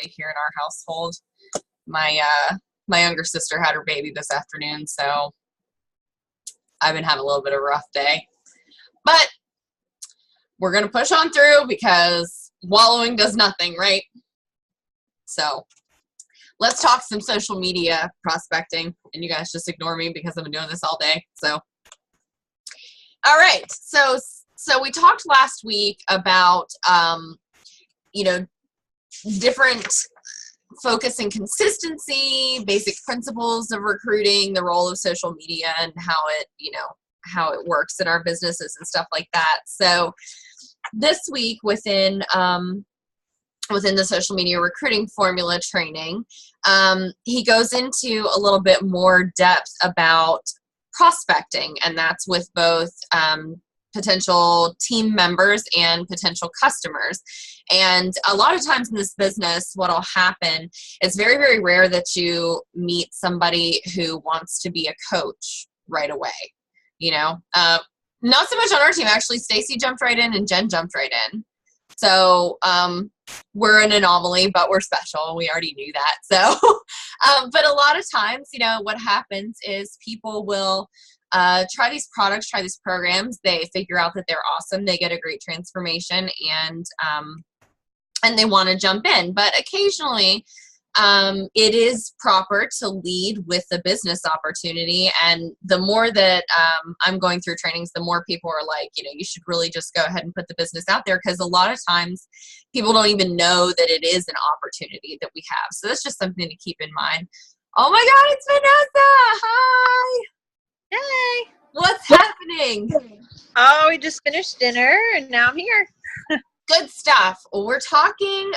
day here in our household. My younger sister had her baby this afternoon, so I've been having a little bit of a rough day. But we're going to push on through because wallowing does nothing, right? So let's talk some social media prospecting. And you guys just ignore me because I've been doing this all day. So, all right. So we talked last week about, different focus and consistency, basic principles of recruiting, the role of social media, and how it works in our businesses and stuff like that. So this week within the social media recruiting formula training, he goes into a little bit more depth about prospecting, and that's with both potential team members and potential customers. And a lot of times in this business, what'll happen, it's very, very rare that you meet somebody who wants to be a coach right away. Not so much on our team. Actually, Stacy jumped right in and Jen jumped right in. So we're an anomaly, but we're special. We already knew that. So, but a lot of times, what happens is people will try these products, try these programs. They figure out that they're awesome. They get a great transformation, and they want to jump in. But occasionally, it is proper to lead with the business opportunity. And the more that I'm going through trainings, the more people are like, you should really just go ahead and put the business out there, because a lot of times people don't even know that it is an opportunity that we have. So that's just something to keep in mind. Oh my God, it's Vanessa. Hi. Hey. What's happening? Oh, we just finished dinner and now I'm here. Good stuff. Well, we're talking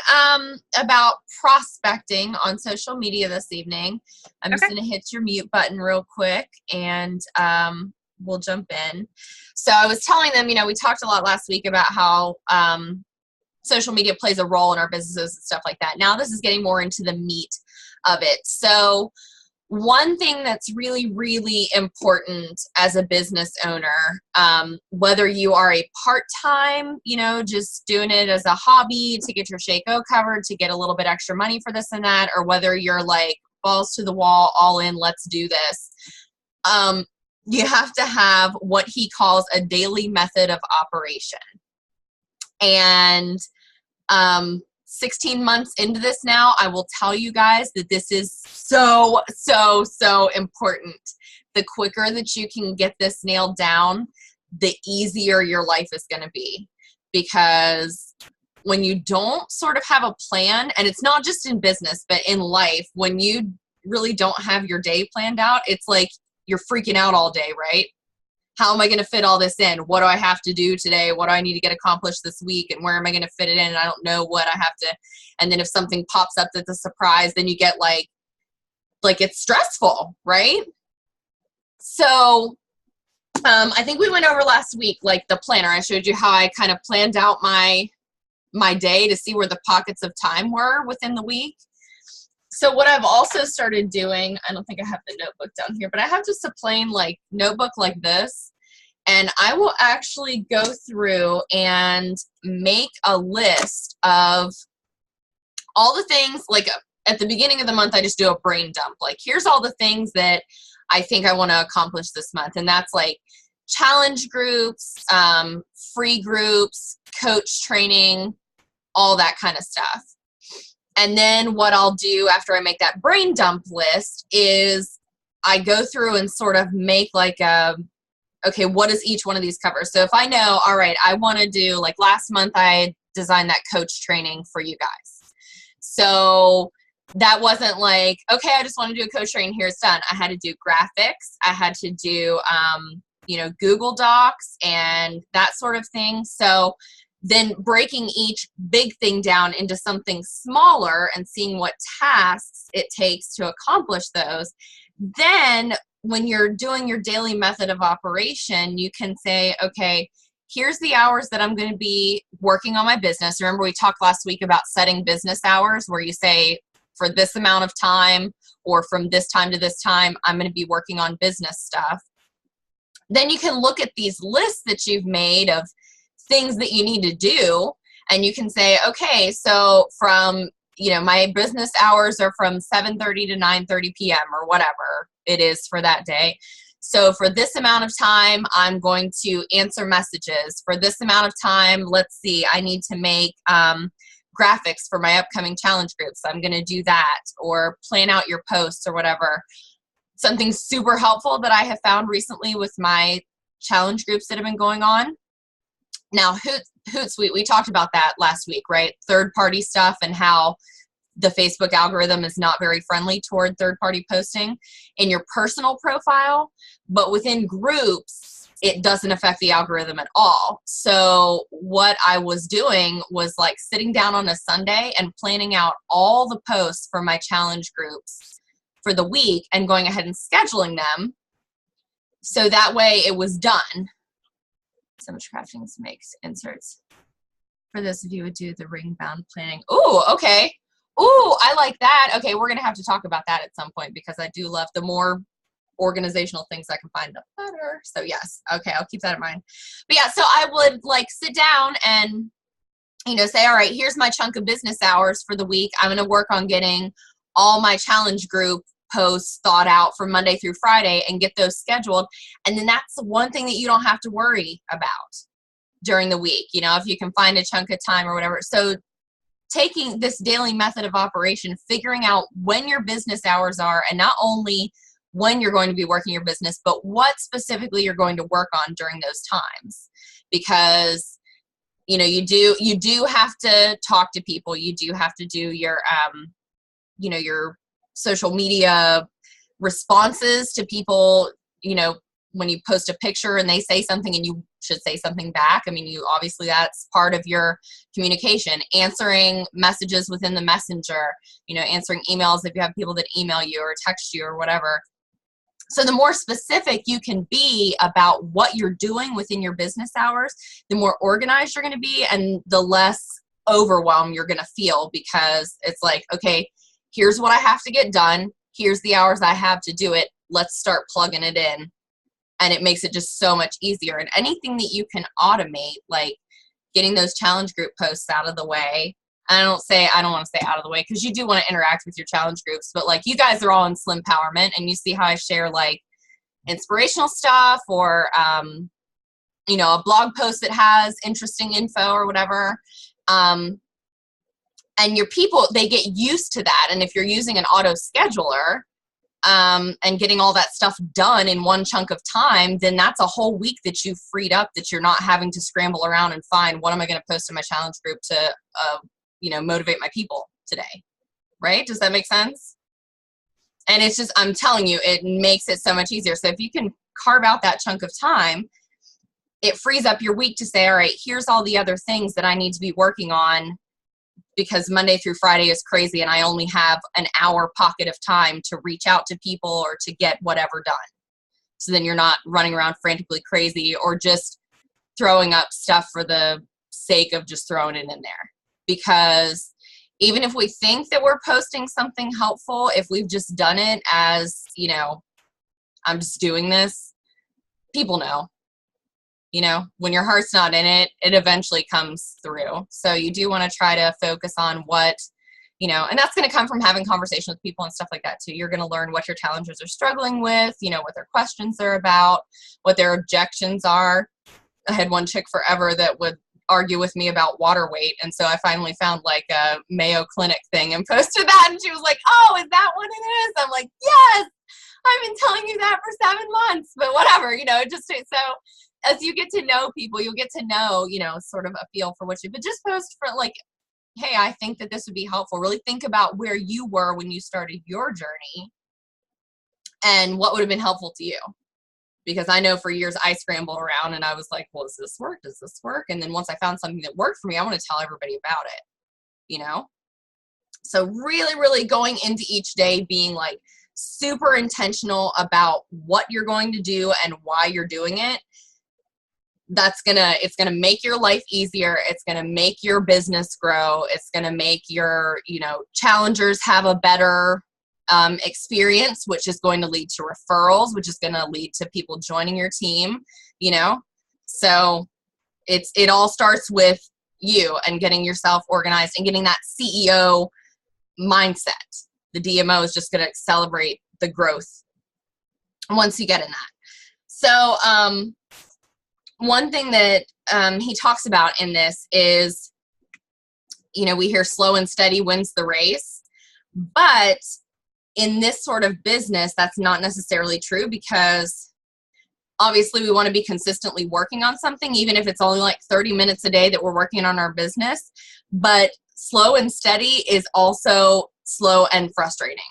about prospecting on social media this evening. I'm just going to hit your mute button real quick, and we'll jump in. So I was telling them, we talked a lot last week about how social media plays a role in our businesses and stuff like that. Now this is getting more into the meat of it. So one thing that's really, really important as a business owner, whether you are a part-time, just doing it as a hobby to get your Shake-O covered, to get a little bit extra money for this and that, or whether you're like balls to the wall, all in, let's do this. You have to have what he calls a daily method of operation. And 16 months into this now, I will tell you guys that this is so, so, so important. The quicker that you can get this nailed down, the easier your life is going to be. Because when you don't sort of have a plan, and it's not just in business, but in life, when you really don't have your day planned out, it's like you're freaking out all day, right? How am I going to fit all this in? What do I have to do today? What do I need to get accomplished this week? And where am I going to fit it in? And I don't know what I have to. And then if something pops up that's a surprise, then you get like it's stressful, right? So I think we went over last week, like the planner. I showed you how I kind of planned out my day to see where the pockets of time were within the week. So what I've also started doing, I don't think I have the notebook down here, but I have just a plain like notebook like this. And I will actually go through and make a list of all the things, like at the beginning of the month, I just do a brain dump. Like, here's all the things that I think I want to accomplish this month. And that's like challenge groups, free groups, coach training, all that kind of stuff. And then what I'll do after I make that brain dump list is I go through and sort of make like okay, what does each one of these cover? So if I know, all right, I want to do, like last month I designed that coach training for you guys. So that wasn't like, okay, I just want to do a coach training, here it's done. I had to do graphics. I had to do, Google Docs and that sort of thing. So then breaking each big thing down into something smaller and seeing what tasks it takes to accomplish those. Then when you're doing your daily method of operation, you can say, okay, here's the hours that I'm going to be working on my business. Remember, we talked last week about setting business hours where you say, for this amount of time or from this time to this time, I'm going to be working on business stuff. Then you can look at these lists that you've made of things that you need to do, and you can say, okay, so from my business hours are from 7:30 to 9:30 p.m. or whatever it is for that day. So for this amount of time, I'm going to answer messages. For this amount of time, let's see, I need to make graphics for my upcoming challenge groups. I'm going to do that, or plan out your posts or whatever. Something super helpful that I have found recently with my challenge groups that have been going on. Now, Hootsuite, we talked about that last week, right? Third-party stuff and how the Facebook algorithm is not very friendly toward third-party posting in your personal profile, but within groups, it doesn't affect the algorithm at all. So what I was doing was like sitting down on a Sunday and planning out all the posts for my challenge groups for the week and going ahead and scheduling them. So that way it was done. So much crafting makes inserts. For this, if you would do the ring bound planning. Ooh, okay. Ooh, I like that. Okay, we're going to have to talk about that at some point because I do love the more organizational things I can find, the better. So yes, okay, I'll keep that in mind. But yeah, so I would like sit down and, say, all right, here's my chunk of business hours for the week. I'm going to work on getting all my challenge group posts thought out for Monday through Friday and get those scheduled. And then that's the one thing that you don't have to worry about during the week, if you can find a chunk of time or whatever. So taking this daily method of operation, figuring out when your business hours are, and not only when you're going to be working your business, but what specifically you're going to work on during those times. Because, you do have to talk to people. You do have to do your, your social media responses to people, when you post a picture and they say something and you should say something back. I mean, obviously that's part of your communication. Answering messages within the messenger, answering emails if you have people that email you or text you or whatever. So the more specific you can be about what you're doing within your business hours, the more organized you're going to be and the less overwhelmed you're going to feel, because it's like, okay, here's what I have to get done. Here's the hours I have to do it. Let's start plugging it in. And it makes it just so much easier. And anything that you can automate, like getting those challenge group posts out of the way. I don't want to say out of the way, because you do want to interact with your challenge groups, but like you guys are all in Slim Empowerment and you see how I share like inspirational stuff or, a blog post that has interesting info or whatever. And your people, they get used to that. And if you're using an auto scheduler, and getting all that stuff done in one chunk of time, then that's a whole week that you've freed up, that you're not having to scramble around and find, what am I going to post in my challenge group to, motivate my people today, right? Does that make sense? And it's just, I'm telling you, it makes it so much easier. So if you can carve out that chunk of time, it frees up your week to say, all right, here's all the other things that I need to be working on, because Monday through Friday is crazy and I only have an hour pocket of time to reach out to people or to get whatever done. So then you're not running around frantically crazy or just throwing up stuff for the sake of just throwing it in there. Because even if we think that we're posting something helpful, if we've just done it as, I'm just doing this, people know. When your heart's not in it, it eventually comes through. So you do want to try to focus on what, and that's going to come from having conversations with people and stuff like that too. You're going to learn what your challengers are struggling with, what their questions are about, what their objections are. I had one chick forever that would argue with me about water weight. And so I finally found like a Mayo Clinic thing and posted that. And she was like, oh, is that what it is? I'm like, yes, I've been telling you that for 7 months, but whatever, so as you get to know people, you'll get to know, sort of a feel for what but just post for like, hey, I think that this would be helpful. Really think about where you were when you started your journey and what would have been helpful to you. Because I know for years I scrambled around and I was like, well, does this work? Does this work? And then once I found something that worked for me, I want to tell everybody about it, So really, really going into each day being like super intentional about what you're going to do and why you're doing it. It's gonna make your life easier. It's gonna make your business grow. It's gonna make your, challengers have a better experience, which is going to lead to referrals, which is going to lead to people joining your team, So it all starts with you and getting yourself organized and getting that CEO mindset. The DMO is just going to accelerate the growth once you get in that. So one thing that he talks about in this is, you know, we hear slow and steady wins the race, but in this sort of business, that's not necessarily true, because obviously we want to be consistently working on something, even if it's only like 30 minutes a day that we're working on our business. But slow and steady is also slow and frustrating,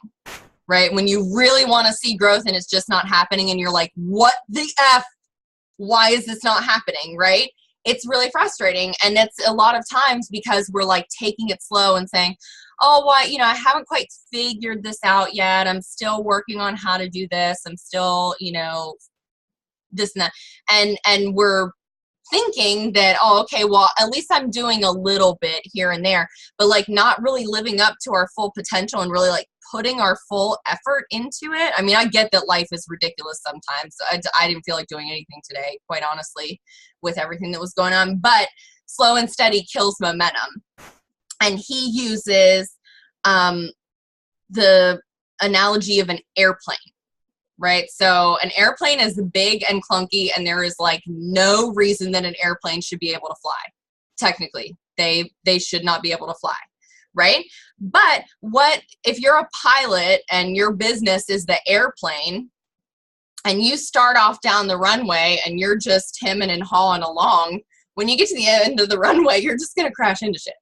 right? When you really want to see growth and it's just not happening and you're like, what the F? Why is this not happening, right? It's really frustrating. And it's a lot of times because we're like taking it slow and saying, oh, why, you know, I haven't quite figured this out yet. I'm still working on how to do this. I'm still, you know, this and that. And we're thinking that, oh, okay, well, at least I'm doing a little bit here and there, but like not really living up to our full potential and really like putting our full effort into it. I mean, I get that life is ridiculous sometimes. I didn't feel like doing anything today, quite honestly, with everything that was going on, but slow and steady kills momentum. And he uses the analogy of an airplane, right? So an airplane is big and clunky, and there is like no reason that an airplane should be able to fly. Technically, they should not be able to fly, right? But what if you're a pilot and your business is the airplane, and you start off down the runway and you're just hemming and hawing along? When you get to the end of the runway, you're just going to crash into shit,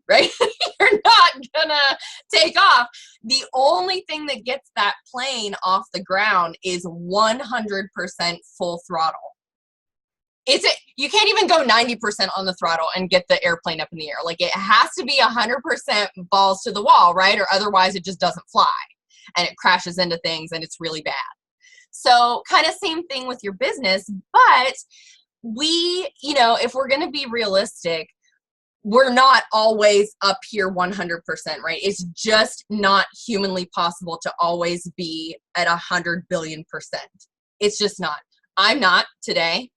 right? You're not gonna take off. The only thing that gets that plane off the ground is 100% full throttle. You can't even go 90% on the throttle and get the airplane up in the air. Like, it has to be 100% balls to the wall, right? Or otherwise it just doesn't fly and it crashes into things and it's really bad. So kind of same thing with your business, but we, you know, if we're going to be realistic, we're not always up here 100%, right? It's just not humanly possible to always be at 100 billion %. It's just not. I'm not today.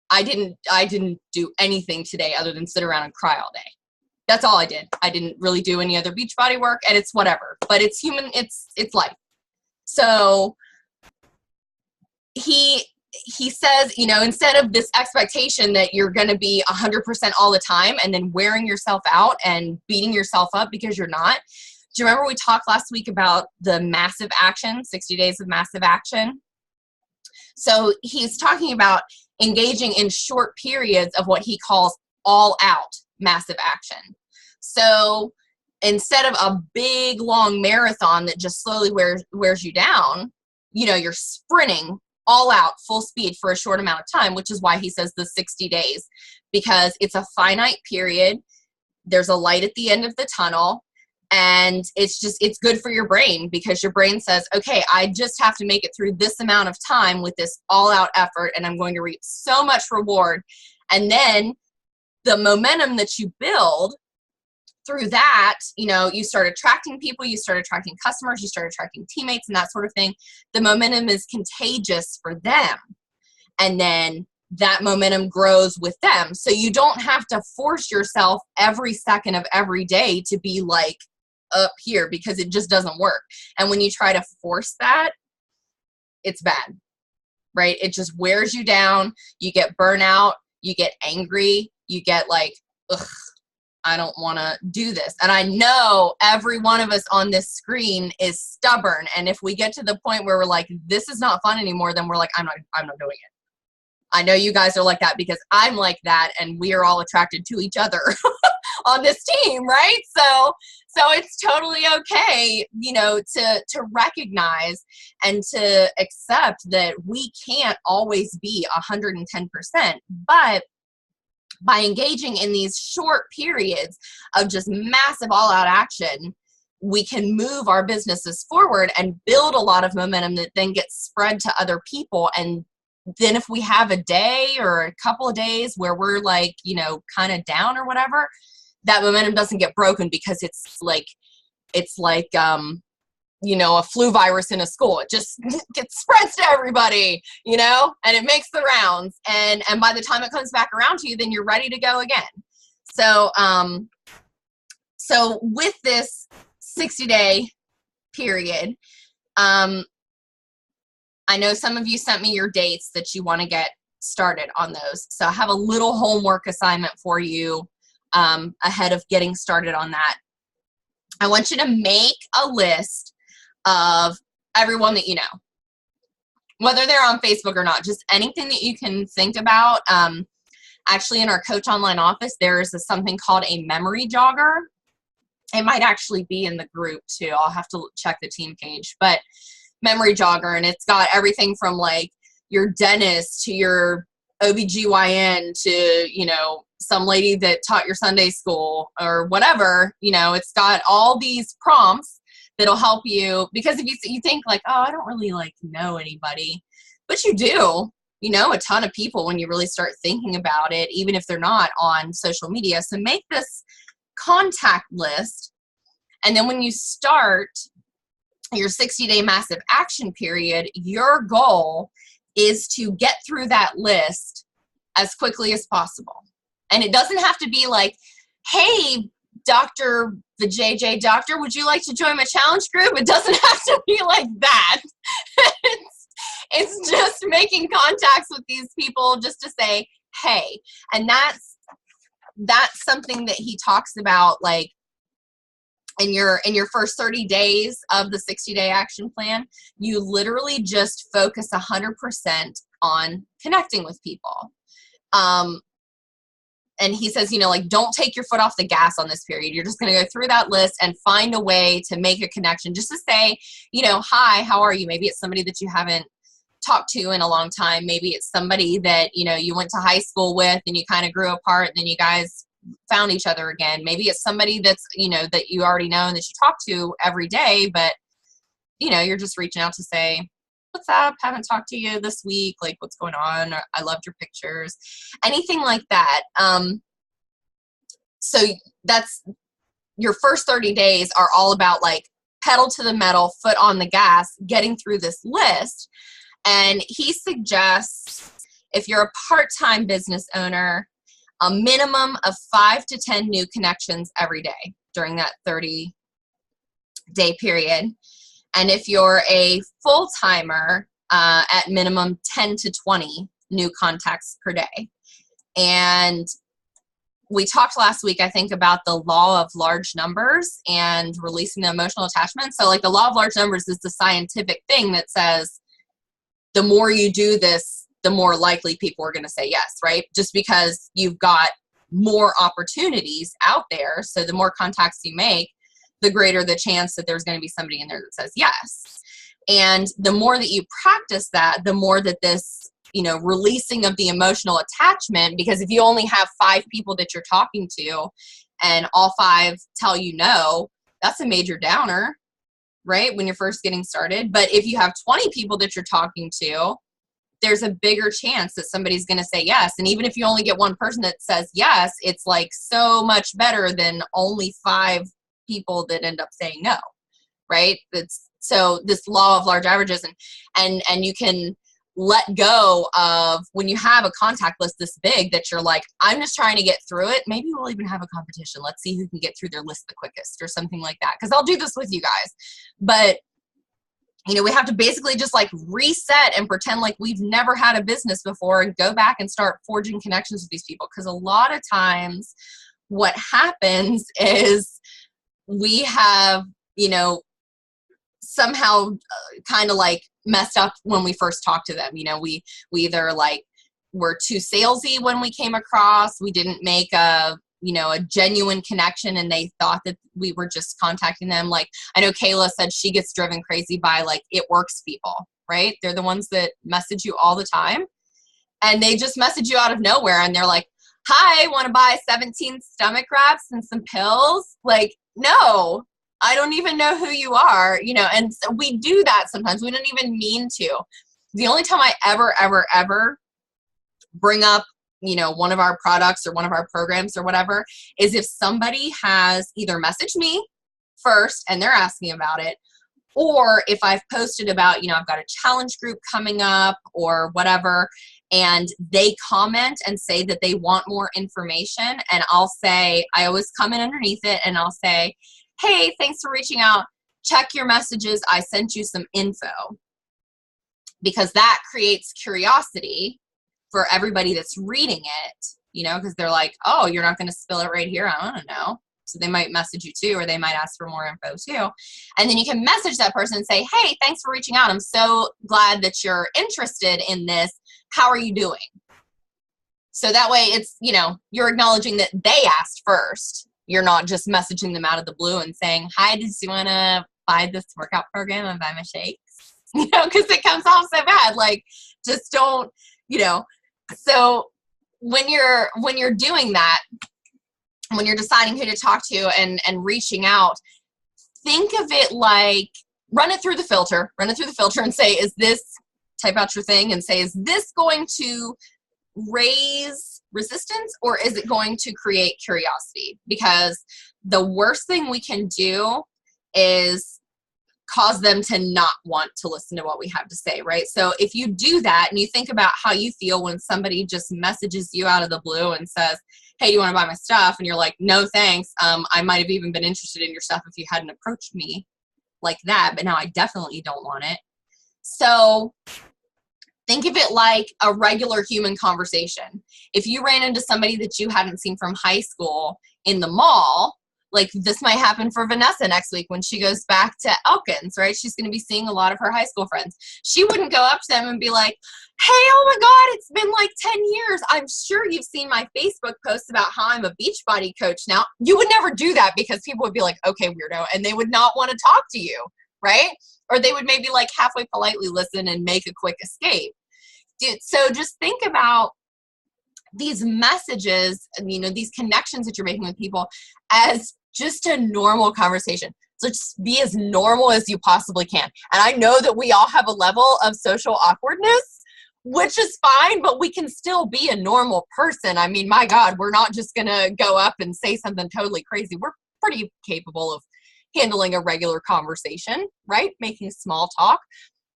I didn't do anything today other than sit around and cry all day. That's all I did. I didn't really do any other beach body work, and it's whatever, but it's human. It's life. So he says, you know, instead of this expectation that you're going to be 100% all the time and then wearing yourself out and beating yourself up because you're not. Do you remember we talked last week about the massive action, 60 days of massive action? So he's talking about engaging in short periods of what he calls all out massive action. So instead of a big long marathon that just slowly wears you down, you know, you're sprinting all out, full speed for a short amount of time, which is why he says the 60 days, because it's a finite period. There's a light at the end of the tunnel, and it's good for your brain, because your brain says, okay, I just have to make it through this amount of time with this all out effort, and I'm going to reap so much reward. And then the momentum that you build through that, you know, you start attracting people, you start attracting customers, you start attracting teammates and that sort of thing. The momentum is contagious for them. And then that momentum grows with them. So you don't have to force yourself every second of every day to be like up here, because it just doesn't work. And when you try to force that, it's bad, right? It just wears you down. You get burnout, you get angry, you get like, ugh, I don't want to do this. And I know every one of us on this screen is stubborn. And if we get to the point where we're like, this is not fun anymore, then we're like, I'm not doing it. I know you guys are like that, because I'm like that, and we are all attracted to each other on this team, right? So it's totally okay, you know, to recognize and to accept that we can't always be 110%, but by engaging in these short periods of just massive all-out action, we can move our businesses forward and build a lot of momentum that then gets spread to other people. And then if we have a day or a couple of days where we're like, you know, kind of down or whatever, that momentum doesn't get broken, because it's like you know, a flu virus in a school. It just gets spreads to everybody, you know, and it makes the rounds. And by the time it comes back around to you, then you're ready to go again. So, so with this 60-day period. I know some of you sent me your dates that you want to get started on those. So I have a little homework assignment for you ahead of getting started on that. I want you to make a list of everyone that you know, whether they're on Facebook or not, just anything that you can think about. Actually, in our Coach Online office, there is something called a memory jogger. It might actually be in the group too. I'll have to check the team page, but memory jogger, and it's got everything from like your dentist to your OBGYN to, you know, some lady that taught your Sunday school or whatever. You know, it's got all these prompts that'll help you, because if you think like, oh, I don't really like know anybody, but you do. You know a ton of people when you really start thinking about it, even if they're not on social media. So make this contact list, and then when you start your 60-day massive action period, your goal is to get through that list as quickly as possible. And it doesn't have to be like, hey, Dr. the JJ doctor, would you like to join my challenge group? It doesn't have to be like that. It's just making contacts with these people just to say, hey. And that's something that he talks about, like, in your first 30 days of the 60-day action plan, you literally just focus 100% on connecting with people. And he says, you know, like, don't take your foot off the gas on this period. You're just going to go through that list and find a way to make a connection, just to say, you know, hi, how are you? Maybe it's somebody that you haven't talked to in a long time. Maybe it's somebody that, you know, you went to high school with and you kind of grew apart and then you guys found each other again. Maybe it's somebody that's, you know, that you already know and that you talk to every day, but, you know, you're just reaching out to say, what's up? Haven't talked to you this week. Like, what's going on? Or, I loved your pictures. Anything like that. So that's your first 30 days are all about, like, pedal to the metal, foot on the gas, getting through this list. And he suggests, if you're a part-time business owner, a minimum of 5 to 10 new connections every day during that 30-day period. And if you're a full-timer, at minimum 10 to 20 new contacts per day. And we talked last week, I think, about the law of large numbers and releasing the emotional attachment. So, like, the law of large numbers is the scientific thing that says the more you do this, the more likely people are going to say yes, right? Just because you've got more opportunities out there. So the more contacts you make, the greater the chance that there's going to be somebody in there that says yes. And the more that you practice that, the more that this, you know, releasing of the emotional attachment, because if you only have 5 people that you're talking to and all 5 tell you no, that's a major downer, right? When you're first getting started. But if you have 20 people that you're talking to, there's a bigger chance that somebody's going to say yes. And even if you only get one person that says yes, it's like so much better than only 5 people that end up saying no, right? So this law of large averages, and you can let go of, when you have a contact list this big that you're like, I'm just trying to get through it. Maybe we'll even have a competition. Let's see who can get through their list the quickest or something like that. Because I'll do this with you guys. But you know, we have to basically just like reset and pretend like we've never had a business before and go back and start forging connections with these people. Because a lot of times what happens is we have, you know, somehow kind of like messed up when we first talked to them. You know, we either like were too salesy when we came across, we didn't make a, you know, a genuine connection, and they thought that we were just contacting them. Like, I know Kayla said she gets driven crazy by like It Works people, right? They're the ones that message you all the time, and they just message you out of nowhere, and they're like, hi, want to buy 17 stomach wraps and some pills? Like, no, I don't even know who you are, you know. And so we do that sometimes. We don't even mean to. The only time I ever bring up, you know, one of our products or one of our programs or whatever is if somebody has either messaged me first and they're asking about it, or if I've posted about, you know, I've got a challenge group coming up or whatever, and they comment and say that they want more information, and I'll say, I always comment underneath it and I'll say, hey, thanks for reaching out. Check your messages. I sent you some info. Because that creates curiosity for everybody that's reading it, you know, because they're like, oh, you're not going to spill it right here. I want to know. So they might message you too, or they might ask for more info too. And then you can message that person and say, hey, thanks for reaching out. I'm so glad that you're interested in this. How are you doing? So that way it's, you know, you're acknowledging that they asked first. You're not just messaging them out of the blue and saying, hi, did you want to buy this workout program and buy my shakes? You know, because it comes off so bad. Like, just don't, you know. So when you're doing that, when you're deciding who to talk to and reaching out, think of it like, run it through the filter and say, is this, type out your thing and say, is this going to raise resistance or is it going to create curiosity? Because the worst thing we can do is cause them to not want to listen to what we have to say, right? So if you do that and you think about how you feel when somebody just messages you out of the blue and says, hey, do you want to buy my stuff? And you're like, no, thanks. I might have even been interested in your stuff if you hadn't approached me like that, but now I definitely don't want it. So think of it like a regular human conversation. If you ran into somebody that you hadn't seen from high school in the mall, like this might happen for Vanessa next week when she goes back to Elkins, right? She's going to be seeing a lot of her high school friends. She wouldn't go up to them and be like, hey, oh my God, it's been like 10 years. I'm sure you've seen my Facebook posts about how I'm a Beachbody coach now. You would never do that because people would be like, okay, weirdo. And they would not want to talk to you, right? Or they would maybe like halfway politely listen and make a quick escape. So just think about these messages, you know, these connections that you're making with people as just a normal conversation. So just be as normal as you possibly can. And I know that we all have a level of social awkwardness, which is fine, but we can still be a normal person. I mean, my God, we're not just going to go up and say something totally crazy. We're pretty capable of handling a regular conversation, right? Making small talk.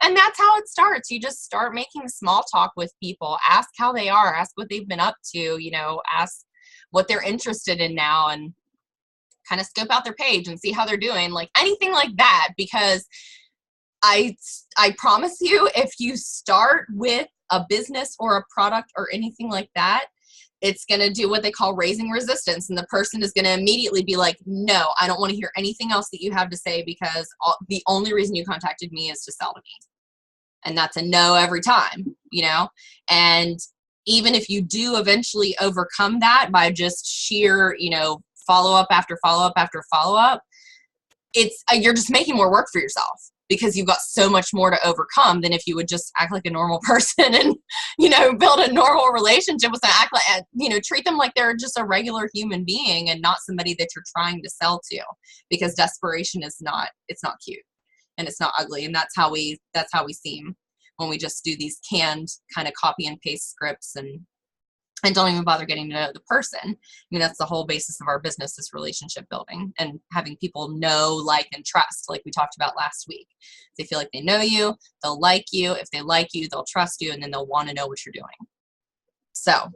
And that's how it starts. You just start making small talk with people. Ask how they are. Ask what they've been up to. You know, ask what they're interested in now and kind of scope out their page and see how they're doing. Like anything like that, because I promise you, if you start with a business or a product or anything like that, it's going to do what they call raising resistance. And the person is going to immediately be like, no, I don't want to hear anything else that you have to say because the only reason you contacted me is to sell to me. And that's a no every time, you know? And even if you do eventually overcome that by just sheer, you know, follow-up after follow-up after follow-up, it's you're just making more work for yourself because you've got so much more to overcome than if you would just act like a normal person and, you know, build a normal relationship with them, act like, you know, treat them like they're just a regular human being and not somebody that you're trying to sell to, because desperation is not, it's not cute and it's not ugly. And that's how we seem when we just do these canned kind of copy and paste scripts and don't even bother getting to know the person. I mean, that's the whole basis of our business, is relationship building and having people know, like, and trust, like we talked about last week. If they feel like they know you, they'll like you. If they like you, they'll trust you, and then they'll want to know what you're doing. So,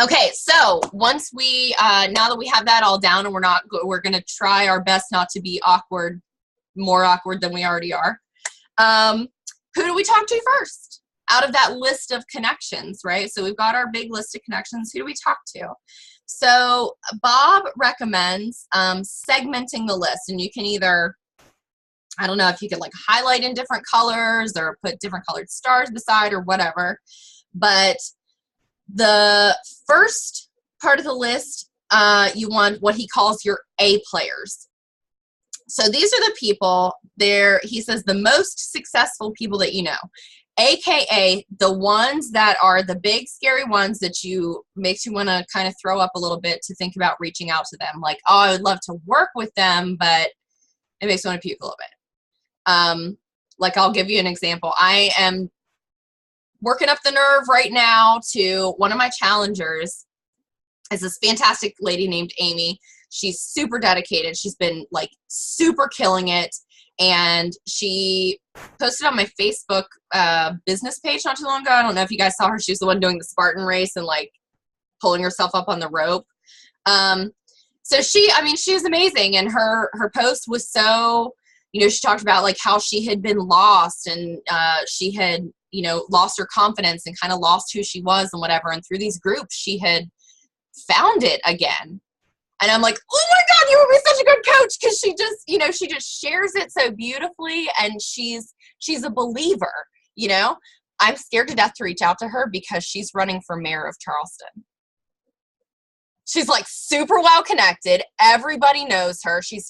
okay, so once we, now that we have that all down and we're going to try our best not to be awkward, more awkward than we already are. Who do we talk to first out of that list of connections, right? So we've got our big list of connections. Who do we talk to? So Bob recommends segmenting the list, and you can either, I don't know if you could like highlight in different colors or put different colored stars beside or whatever. But the first part of the list, you want what he calls your A players. So these are the people there. He says the most successful people that you know, AKA the ones that are the big scary ones that makes you want to kind of throw up a little bit to think about reaching out to them. Like, oh, I would love to work with them, but it makes me want to puke a little bit. Like I'll give you an example. I am working up the nerve right now to one of my challengers is this fantastic lady named Amy. She's super dedicated. She's been like super killing it. And she posted on my Facebook business page not too long ago. I don't know if you guys saw her. She was the one doing the Spartan race and like pulling herself up on the rope. So So she's amazing. And her post was so, she talked about like how she had been lost and she had, lost her confidence and kind of lost who she was and whatever. And through these groups, she had found it again. And I'm like, oh my God, you would be such a good coach. Cause she just, she just shares it so beautifully. And she's a believer, I'm scared to death to reach out to her because she's running for mayor of Charleston. She's like super well connected. Everybody knows her. She's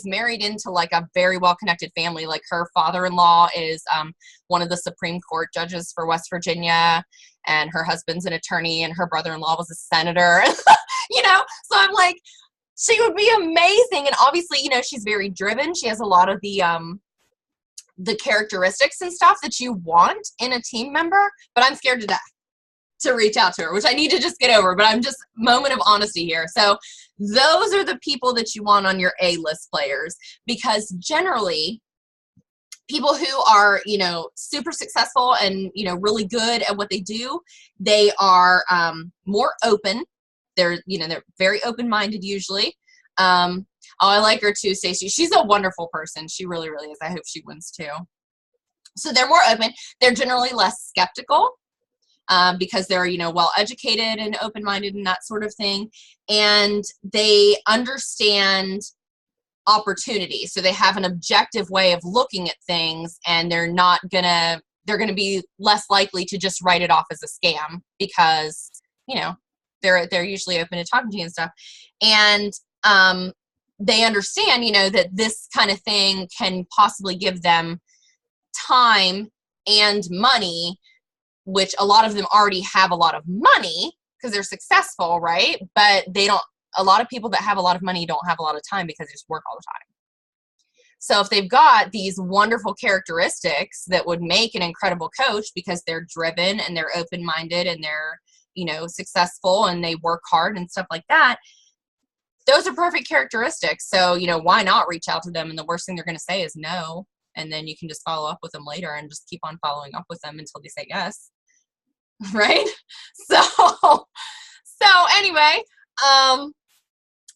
married into like a very well connected family. Like her father-in-law is one of the Supreme Court judges for West Virginia, and her husband's an attorney, and her brother-in-law was a senator. So I'm like, she would be amazing. And obviously, she's very driven. She has a lot of the characteristics and stuff that you want in a team member, but I'm scared to death to reach out to her, which I need to just get over, but I'm just moment of honesty here. So those are the people that you want on your A-list players, because generally people who are, super successful and, really good at what they do, they are more open. They're very open-minded usually. I like her too, Stacey. She's a wonderful person. She really, really is. I hope she wins too. So they're more open. They're generally less skeptical because they're, well-educated and open-minded and that sort of thing. And they understand opportunity. So they have an objective way of looking at things, and they're going to be less likely to just write it off as a scam because, they're usually open to talking to you and stuff. And they understand, that this kind of thing can possibly give them time and money, which a lot of them already have a lot of money because they're successful, right? But a lot of people that have a lot of money don't have a lot of time because they just work all the time. So if they've got these wonderful characteristics that would make an incredible coach because they're driven and they're open-minded and they're, successful and they work hard and stuff like that, those are perfect characteristics. So, why not reach out to them? And the worst thing they're going to say is no. And then you can just follow up with them later and just keep on following up with them until they say yes. Right? So anyway,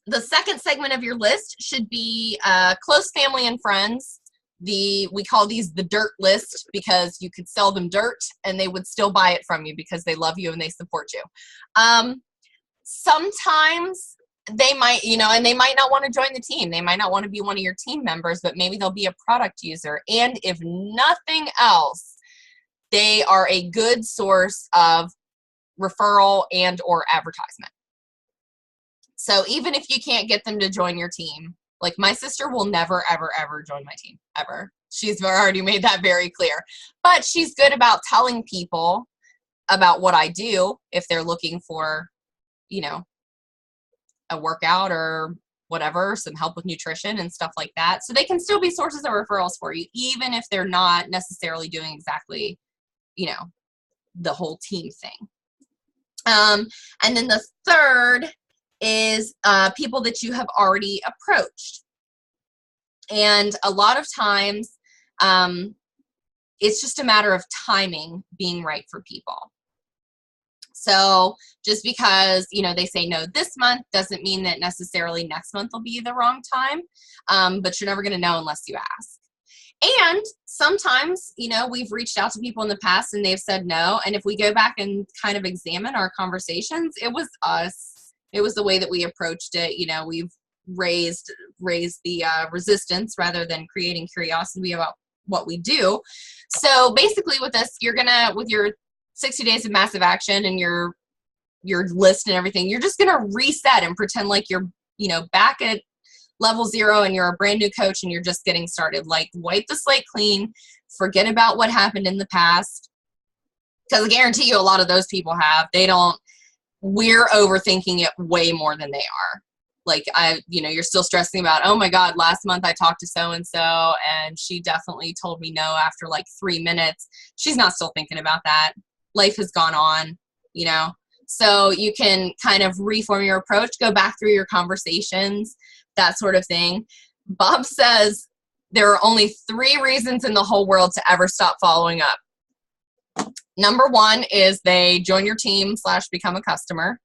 the second segment of your list should be close family and friends. We call these the dirt list because you could sell them dirt and they would still buy it from you because they love you and they support you. Sometimes they might, and they might not want to join the team. They might not want to be one of your team members, but maybe they'll be a product user. And if nothing else, they are a good source of referral and or advertisement. So even if you can't get them to join your team, like my sister will never, ever, ever join my team, ever. She's already made that very clear. But she's good about telling people about what I do if they're looking for, a workout or whatever, some help with nutrition and stuff like that. So they can still be sources of referrals for you, even if they're not necessarily doing exactly, the whole team thing. And then the third is people that you have already approached. And a lot of times it's just a matter of timing being right for people. So just because, they say no this month doesn't mean that necessarily next month will be the wrong time, but you're never going to know unless you ask. And sometimes, we've reached out to people in the past and they've said no. And if we go back and kind of examine our conversations, it was us. It was the way that we approached it. We've raised the resistance rather than creating curiosity about what we do. So basically with this, with your 60 days of massive action and your list and everything, you're just going to reset and pretend like you're, back at level 0 and you're a brand new coach and you're just getting started. Like wipe the slate clean, forget about what happened in the past. Because I guarantee you a lot of those people we're overthinking it way more than they are. Like you're still stressing about, oh my God, last month I talked to so-and-so and she definitely told me no after like 3 minutes. She's not still thinking about that. Life has gone on, so you can kind of reform your approach, go back through your conversations, that sort of thing. Bob says there are only 3 reasons in the whole world to ever stop following up. Number 1 is they join your team / become a customer.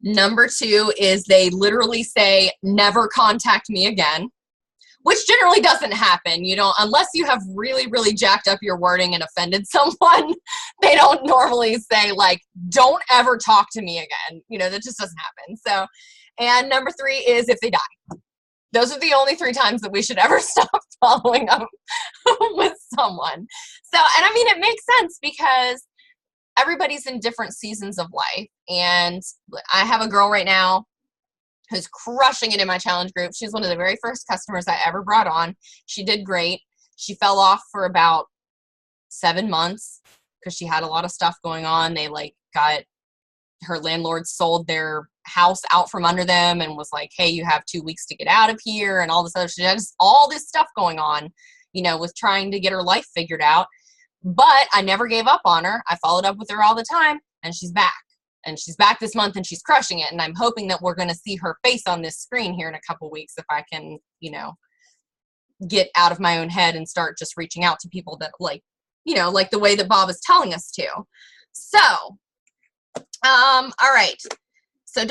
Number 2 is they literally say, never contact me again, which generally doesn't happen. You don't, unless you have really, really jacked up your wording and offended someone, they don't normally say like, don't ever talk to me again. You know, that just doesn't happen. So, and number 3 is if they die. Those are the only 3 times that we should ever stop following up with someone. So, and I mean, it makes sense because everybody's in different seasons of life. And I have a girl right now who's crushing it in my challenge group. She's one of the very first customers I ever brought on. She did great. She fell off for about 7 months because she had a lot of stuff going on. They like got, her landlord sold their house out from under them and was like, hey, you have 2 weeks to get out of here and all this other shit. She had all this stuff going on, you know, with trying to get her life figured out. But I never gave up on her. I followed up with her all the time, and she's back. And she's back this month, and she's crushing it. And I'm hoping that we're going to see her face on this screen here in a couple weeks if I can, you know, get out of my own head and start just reaching out to people that like, you know, like the way that Bob is telling us to. So, all right. So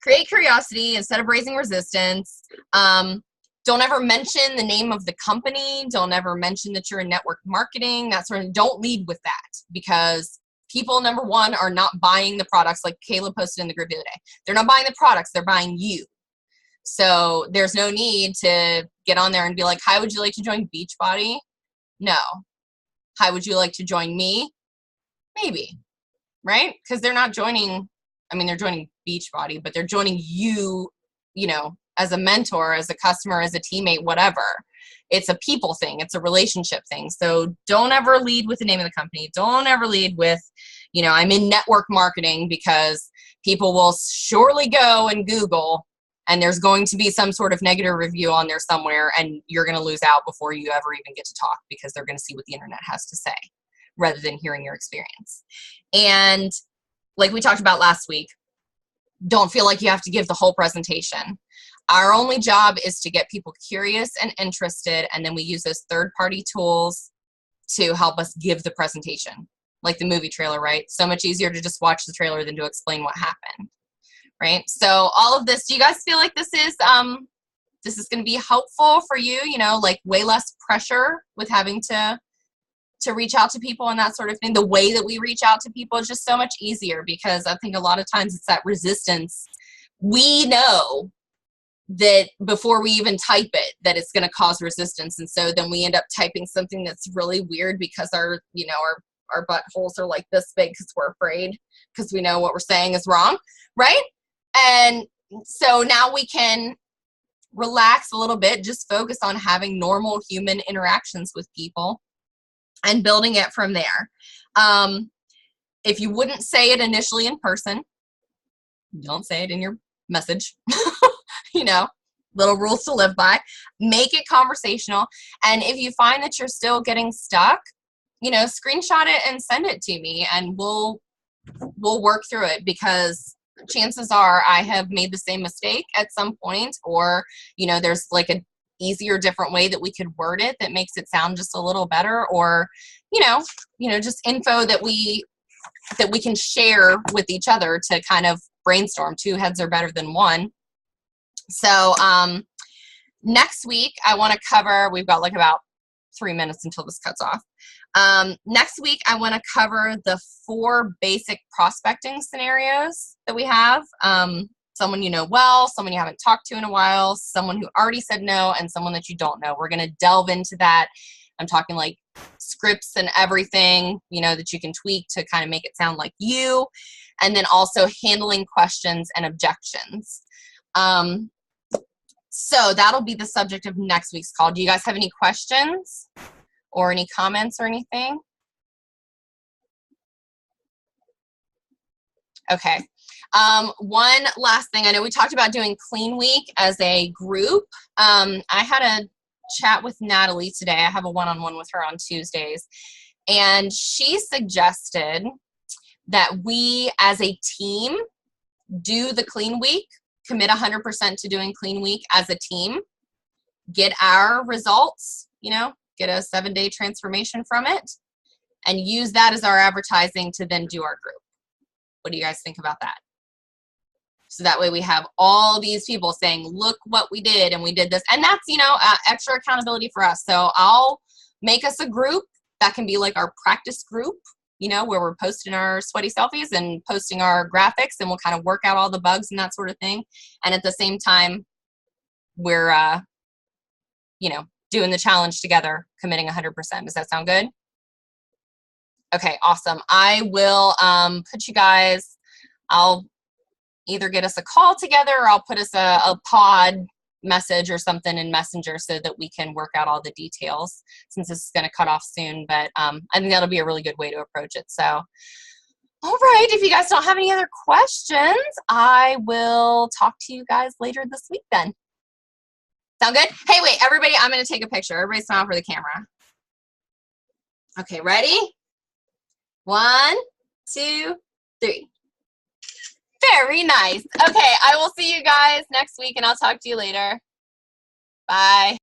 create curiosity instead of raising resistance. Don't ever mention the name of the company. Don't ever mention that you're in network marketing. That sort of, don't lead with that because people, number 1, are not buying the products like Kayla posted in the group the other day. They're not buying the products. They're buying you. So there's no need to get on there and be like, hi, would you like to join Beachbody? No. Hi, would you like to join me? Maybe. Right? Because they're not joining, I mean, they're joining Beachbody, but they're joining you, you know, as a mentor, as a customer, as a teammate, whatever. It's a people thing. It's a relationship thing. So don't ever lead with the name of the company. Don't ever lead with, you know, I'm in network marketing, because people will surely go and Google and there's going to be some sort of negative review on there somewhere, and you're going to lose out before you ever even get to talk because they're going to see what the internet has to say rather than hearing your experience. And like we talked about last week, don't feel like you have to give the whole presentation. Our only job is to get people curious and interested, and then we use those third-party tools to help us give the presentation, like the movie trailer, right? So much easier to just watch the trailer than to explain what happened, right? So all of this, do you guys feel like this is going to be helpful for you? You know, like way less pressure with having to reach out to people and that sort of thing. The way that we reach out to people is just so much easier, because I think a lot of times it's that resistance. We know that before we even type it, that it's going to cause resistance. And so then we end up typing something that's really weird because our, you know, our buttholes are like this big because we're afraid, because we know what we're saying is wrong, right? And so now we can relax a little bit, just focus on having normal human interactions with people and building it from there. If you wouldn't say it initially in person, don't say it in your message. You know, little rules to live by. Make it conversational. And if you find that you're still getting stuck, you know, screenshot it and send it to me, and we'll work through it, because chances are I have made the same mistake at some point, or, you know, there's like a easier, different way that we could word it that makes it sound just a little better, or, you know, just info that we can share with each other to kind of brainstorm. 2 heads are better than 1. So next week I want to cover, we've got like about 3 minutes until this cuts off. Next week I want to cover the 4 basic prospecting scenarios that we have. Someone you know well, someone you haven't talked to in a while, someone who already said no, and someone that you don't know. We're going to delve into that. I'm talking like scripts and everything, you know, that you can tweak to kind of make it sound like you, and then also handling questions and objections. So that'll be the subject of next week's call. Do you guys have any questions or any comments or anything? Okay. One last thing. I know we talked about doing Clean Week as a group. I had a chat with Natalie today. I have a one-on-one with her on Tuesdays. And she suggested that we as a team do the Clean Week, commit 100% to doing Clean Week as a team, get our results, you know, get a 7-day transformation from it, and use that as our advertising to then do our group. What do you guys think about that? So that way we have all these people saying, look what we did, and we did this. And that's, you know, extra accountability for us. So I'll make us a group that can be like our practice group, you know, where we're posting our sweaty selfies and posting our graphics, and we'll kind of work out all the bugs and that sort of thing. And at the same time, we're, you know, doing the challenge together, committing 100%. Does that sound good? Okay, awesome. I will put you guys, I'll either get us a call together, or I'll put us a pod message or something in Messenger so that we can work out all the details, since this is going to cut off soon. But I think that'll be a really good way to approach it. So, all right, if you guys don't have any other questions, I will talk to you guys later this week then. Sound good? Hey, wait, everybody, I'm going to take a picture. Everybody smile for the camera. Okay, ready? 1, 2, 3. Very nice. Okay, I will see you guys next week, and I'll talk to you later. Bye.